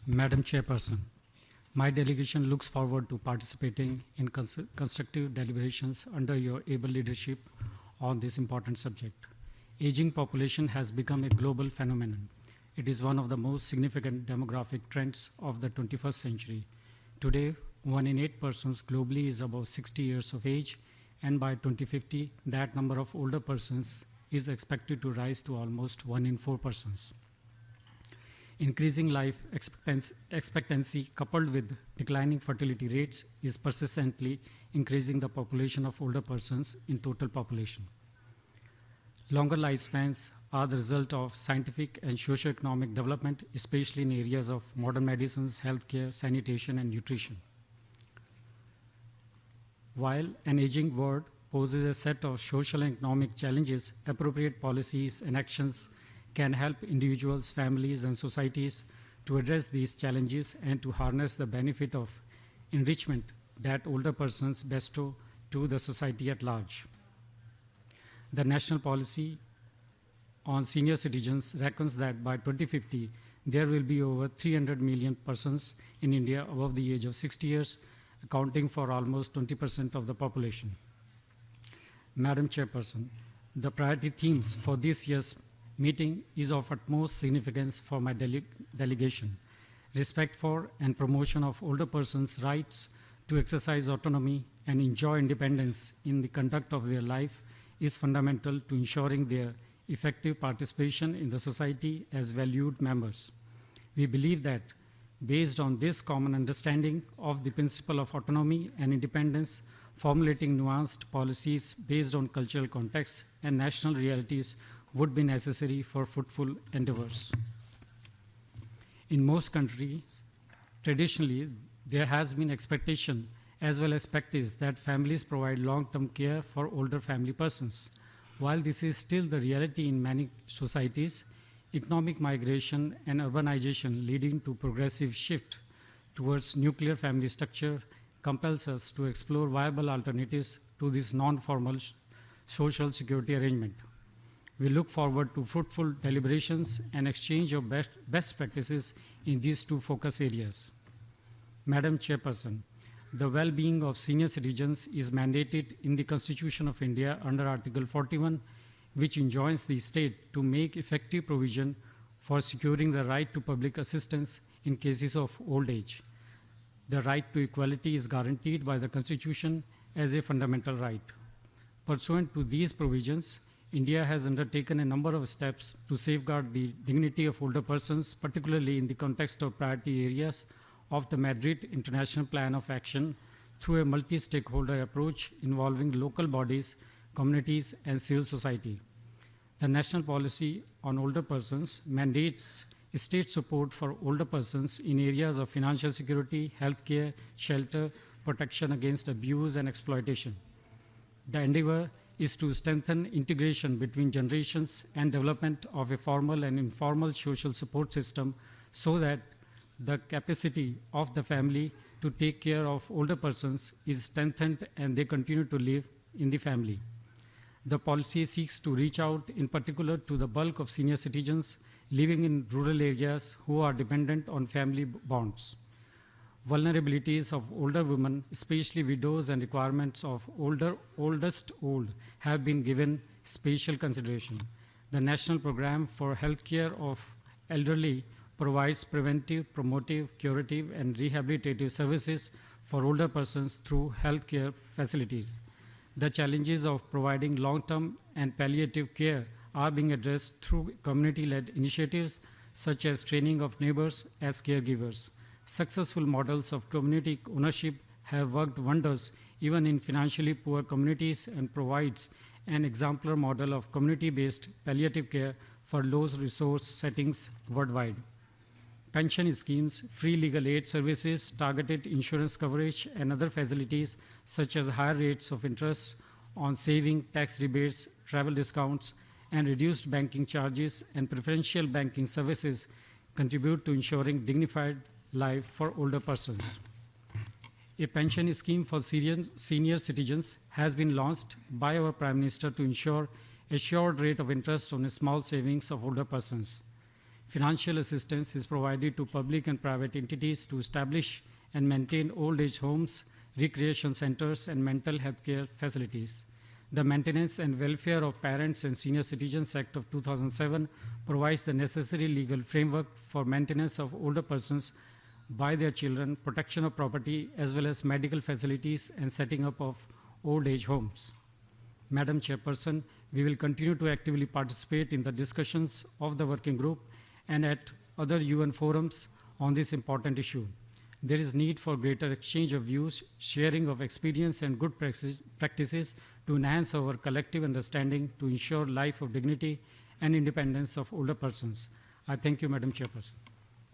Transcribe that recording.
Madam Chairperson, my delegation looks forward to participating in constructive deliberations under your able leadership on this important subject. Aging population has become a global phenomenon. It is one of the most significant demographic trends of the 21st century. Today, 1 in 8 persons globally is above 60 years of age, and by 2050, that number of older persons is expected to rise to almost 1 in 4 persons. Increasing life expectancy coupled with declining fertility rates is persistently increasing the population of older persons in total population. Longer lifespans are the result of scientific and socio-economic development, especially in areas of modern medicines, healthcare, sanitation, and nutrition. While an aging world poses a set of social and economic challenges, appropriate policies and actions can help individuals, families, and societies to address these challenges and to harness the benefit of enrichment that older persons bestow to the society at large. The national policy on senior citizens reckons that by 2050, there will be over 300 million persons in India above the age of 60 years, accounting for almost 20% of the population. Madam Chairperson, the priority themes for this year's meeting is of utmost significance for my delegation. Respect for and promotion of older persons' rights to exercise autonomy and enjoy independence in the conduct of their life is fundamental to ensuring their effective participation in the society as valued members. We believe that based on this common understanding of the principle of autonomy and independence, formulating nuanced policies based on cultural contexts and national realities would be necessary for fruitful endeavors. In most countries, traditionally, there has been expectation as well as practice that families provide long-term care for older family persons. While this is still the reality in many societies, economic migration and urbanization leading to progressive shift towards nuclear family structure compels us to explore viable alternatives to this non-formal social security arrangement. We look forward to fruitful deliberations and exchange of best practices in these two focus areas. Madam Chairperson, the well-being of senior citizens is mandated in the Constitution of India under Article 41, which enjoins the state to make effective provision for securing the right to public assistance in cases of old age. The right to equality is guaranteed by the Constitution as a fundamental right. Pursuant to these provisions, India has undertaken a number of steps to safeguard the dignity of older persons, particularly in the context of priority areas of the Madrid International Plan of Action through a multi-stakeholder approach involving local bodies, communities, and civil society. The national policy on older persons mandates state support for older persons in areas of financial security, healthcare, shelter, protection against abuse and exploitation. The endeavor is to strengthen integration between generations and development of a formal and informal social support system so that the capacity of the family to take care of older persons is strengthened and they continue to live in the family. The policy seeks to reach out in particular to the bulk of senior citizens living in rural areas who are dependent on family bonds. Vulnerabilities of older women, especially widows, and requirements of oldest old have been given special consideration. The National Program for Healthcare of Elderly provides preventive, promotive, curative, and rehabilitative services for older persons through healthcare facilities. The challenges of providing long-term and palliative care are being addressed through community-led initiatives such as training of neighbors as caregivers. Successful models of community ownership have worked wonders even in financially poor communities and provides an exemplar model of community-based palliative care for low-resource settings worldwide. Pension schemes, free legal aid services, targeted insurance coverage, and other facilities such as higher rates of interest on saving, tax rebates, travel discounts, and reduced banking charges and preferential banking services contribute to ensuring dignified life for older persons. A pension scheme for senior citizens has been launched by our Prime Minister to ensure assured rate of interest on small savings of older persons. Financial assistance is provided to public and private entities to establish and maintain old age homes, recreation centers, and mental health care facilities. The Maintenance and Welfare of Parents and Senior Citizens Act of 2007 provides the necessary legal framework for maintenance of older persons by their children, protection of property, as well as medical facilities and setting up of old age homes. Madam Chairperson, we will continue to actively participate in the discussions of the working group and at other UN forums on this important issue. There is need for greater exchange of views, sharing of experience and good practices to enhance our collective understanding to ensure life of dignity and independence of older persons. I thank you, Madam Chairperson.